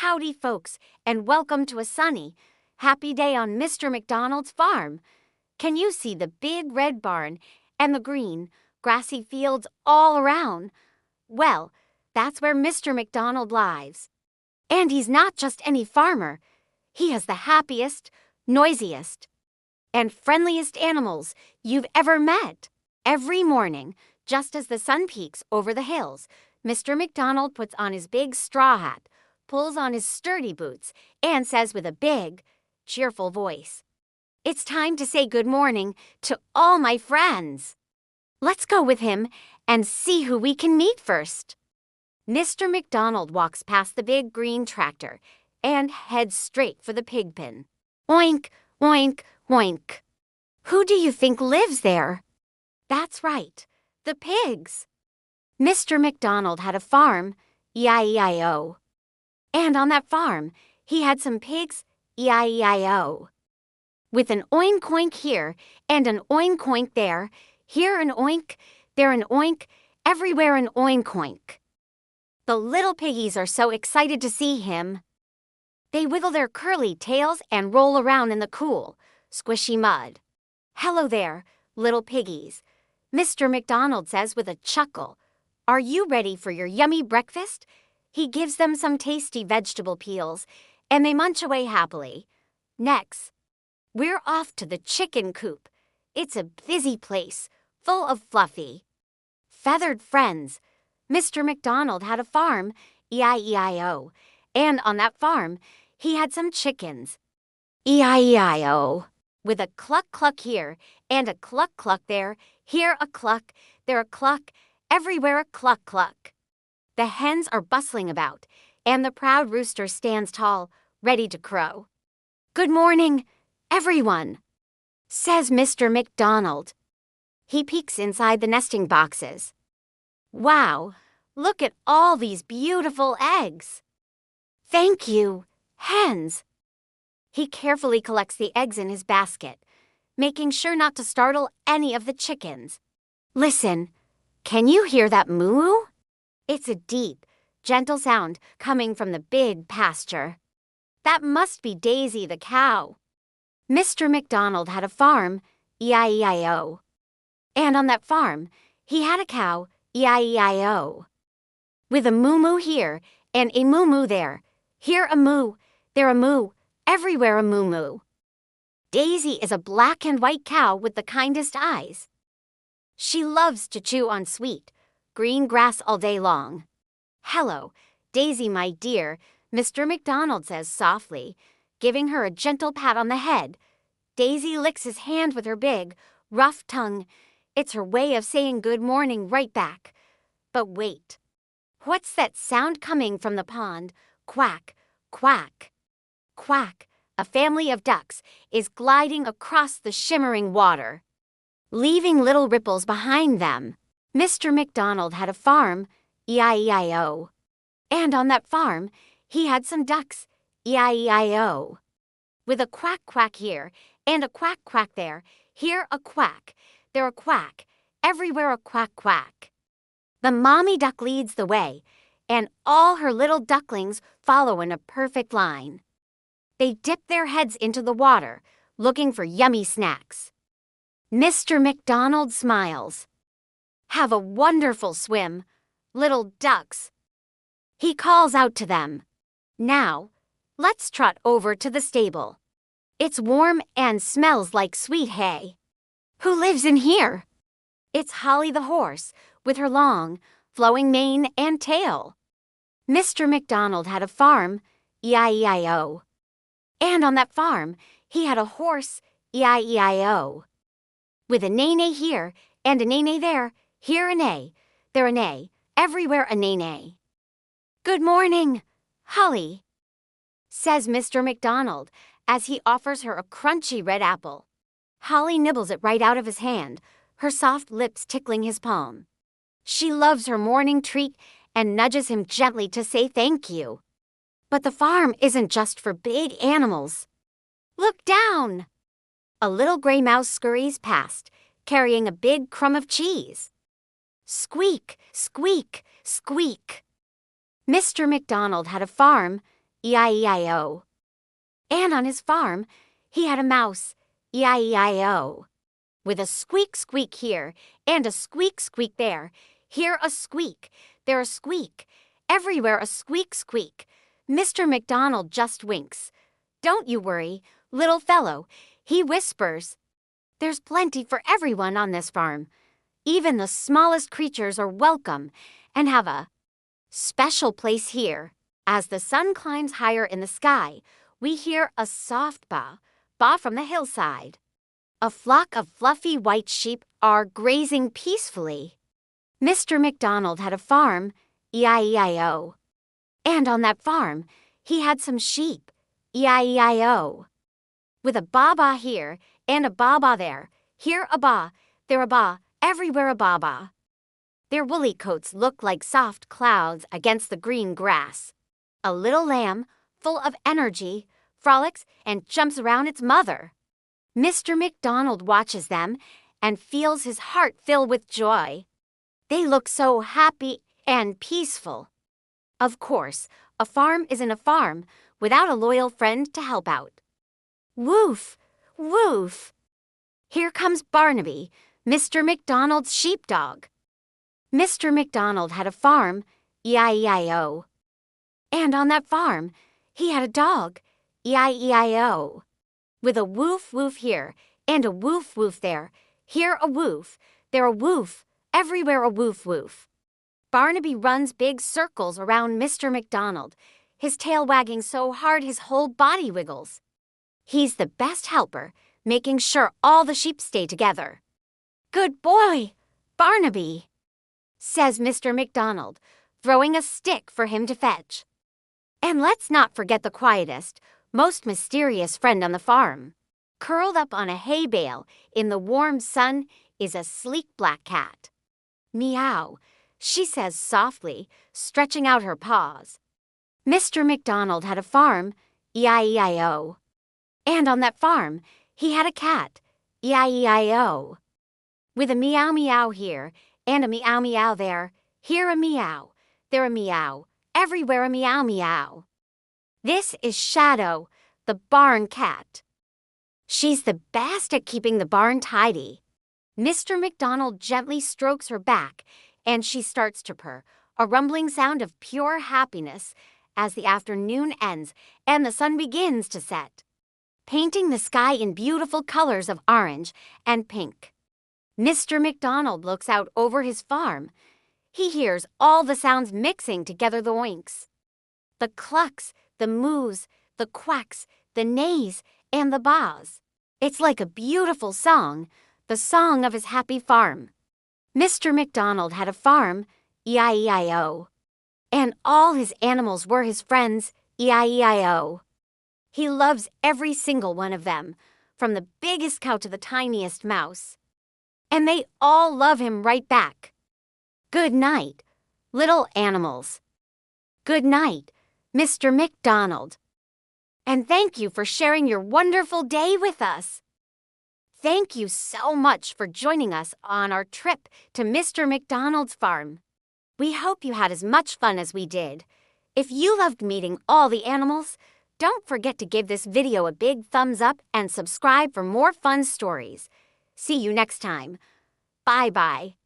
Howdy, folks, and welcome to a sunny, happy day on Mr. McDonald's farm. Can you see the big red barn and the green, grassy fields all around? Well, that's where Mr. McDonald lives. And he's not just any farmer. He has the happiest, noisiest, and friendliest animals you've ever met. Every morning, just as the sun peeks over the hills, Mr. McDonald puts on his big straw hat, pulls on his sturdy boots, and says with a big, cheerful voice, "It's time to say good morning to all my friends. Let's go with him and see who we can meet first." Mr. McDonald walks past the big green tractor and heads straight for the pig pen. Oink, oink, oink. Who do you think lives there? That's right, the pigs. Mr. McDonald had a farm, E-I-E-I-O. And on that farm, he had some pigs, E-I-E-I-O. With an oink-oink here and an oink-oink there, here an oink, there an oink, everywhere an oink-oink. The little piggies are so excited to see him. They wiggle their curly tails and roll around in the cool, squishy mud. "Hello there, little piggies," Mr. McDonald says with a chuckle. "Are you ready for your yummy breakfast?" He gives them some tasty vegetable peels, and they munch away happily. Next, we're off to the chicken coop. It's a busy place, full of fluffy, feathered friends. Mr. McDonald had a farm, E-I-E-I-O, and on that farm, he had some chickens, E-I-E-I-O, with a cluck-cluck here and a cluck-cluck there, here a cluck, there a cluck, everywhere a cluck-cluck. The hens are bustling about, and the proud rooster stands tall, ready to crow. "Good morning, everyone," says Mr. McDonald. He peeks inside the nesting boxes. "Wow, look at all these beautiful eggs." "Thank you, hens." He carefully collects the eggs in his basket, making sure not to startle any of the chickens. "Listen, can you hear that moo?" It's a deep, gentle sound coming from the big pasture. That must be Daisy the cow. Mr. McDonald had a farm, E-I-E-I-O. And on that farm, he had a cow, E-I-E-I-O. With a moo-moo here and a moo-moo there. Here a moo, there a moo, everywhere a moo-moo. Daisy is a black and white cow with the kindest eyes. She loves to chew on sweet, green grass all day long. "Hello, Daisy, my dear," Mr. McDonald says softly, giving her a gentle pat on the head. Daisy licks his hand with her big, rough tongue. It's her way of saying good morning right back. But wait. What's that sound coming from the pond? Quack, quack, quack. A family of ducks is gliding across the shimmering water, leaving little ripples behind them. Mr. McDonald had a farm, E-I-E-I-O. And on that farm, he had some ducks, E-I-E-I-O. With a quack-quack here and a quack-quack there, here a quack, there a quack, everywhere a quack-quack. The mommy duck leads the way, and all her little ducklings follow in a perfect line. They dip their heads into the water, looking for yummy snacks. Mr. McDonald smiles. "Have a wonderful swim, little ducks." He calls out to them. "Now, let's trot over to the stable. It's warm and smells like sweet hay." "Who lives in here?" It's Holly the horse, with her long, flowing mane and tail. Mr. McDonald had a farm, E-I-E-I-O. And on that farm, he had a horse, E-I-E-I-O. With a neigh-neigh here and a neigh-neigh there, here a neigh, there a neigh, everywhere a neigh-neigh. "Good morning, Holly," says Mr. McDonald as he offers her a crunchy red apple. Holly nibbles it right out of his hand, her soft lips tickling his palm. She loves her morning treat and nudges him gently to say thank you. But the farm isn't just for big animals. Look down! A little gray mouse scurries past, carrying a big crumb of cheese. Squeak, squeak, squeak. Mr. McDonald had a farm, E-I-E-I-O. And on his farm, he had a mouse, E-I-E-I-O. With a squeak squeak here, and a squeak squeak there. Here a squeak, there a squeak. Everywhere a squeak squeak. Mr. McDonald just winks. Don't you worry, little fellow, he whispers. There's plenty for everyone on this farm. Even the smallest creatures are welcome and have a special place here. As the sun climbs higher in the sky, we hear a soft baa from the hillside. A flock of fluffy white sheep are grazing peacefully. Mr. McDonald had a farm, E-I-E-I-O. And on that farm, he had some sheep, E-I-E-I-O. With a baa here and a baa there. Here a baa, there a baa, everywhere a baa. Their woolly coats look like soft clouds against the green grass. A little lamb, full of energy, frolics and jumps around its mother. Mr. McDonald watches them and feels his heart fill with joy. They look so happy and peaceful. Of course, a farm isn't a farm without a loyal friend to help out. Woof, woof. Here comes Barnaby, Mr. McDonald's sheepdog. Mr. McDonald had a farm, E-I-E-I-O. And on that farm, he had a dog, E-I-E-I-O. With a woof woof here and a woof woof there. Here a woof, there a woof, everywhere a woof woof. Barnaby runs big circles around Mr. McDonald, his tail wagging so hard his whole body wiggles. He's the best helper, making sure all the sheep stay together. Good boy, Barnaby, says Mr. McDonald, throwing a stick for him to fetch. And let's not forget the quietest, most mysterious friend on the farm. Curled up on a hay bale in the warm sun is a sleek black cat. Meow, she says softly, stretching out her paws. Mr. McDonald had a farm, E-I-E-I-O. And on that farm, he had a cat, E-I-E-I-O. With a meow meow here and a meow meow there. Here a meow, there a meow, everywhere a meow meow. This is Shadow, the barn cat. She's the best at keeping the barn tidy. Mr. McDonald gently strokes her back, and she starts to purr, a rumbling sound of pure happiness as the afternoon ends and the sun begins to set, painting the sky in beautiful colors of orange and pink. Mr. McDonald looks out over his farm. He hears all the sounds mixing together the oinks. The clucks, the moos, the quacks, the neighs, and the baas. It's like a beautiful song, the song of his happy farm. Mr. McDonald had a farm, E-I-E-I-O. And all his animals were his friends, E-I-E-I-O. He loves every single one of them, from the biggest cow to the tiniest mouse. And they all love him right back. Good night, little animals. Good night, Mr. McDonald. And thank you for sharing your wonderful day with us. Thank you so much for joining us on our trip to Mr. McDonald's farm. We hope you had as much fun as we did. If you loved meeting all the animals, don't forget to give this video a big thumbs up and subscribe for more fun stories. See you next time. Bye-bye.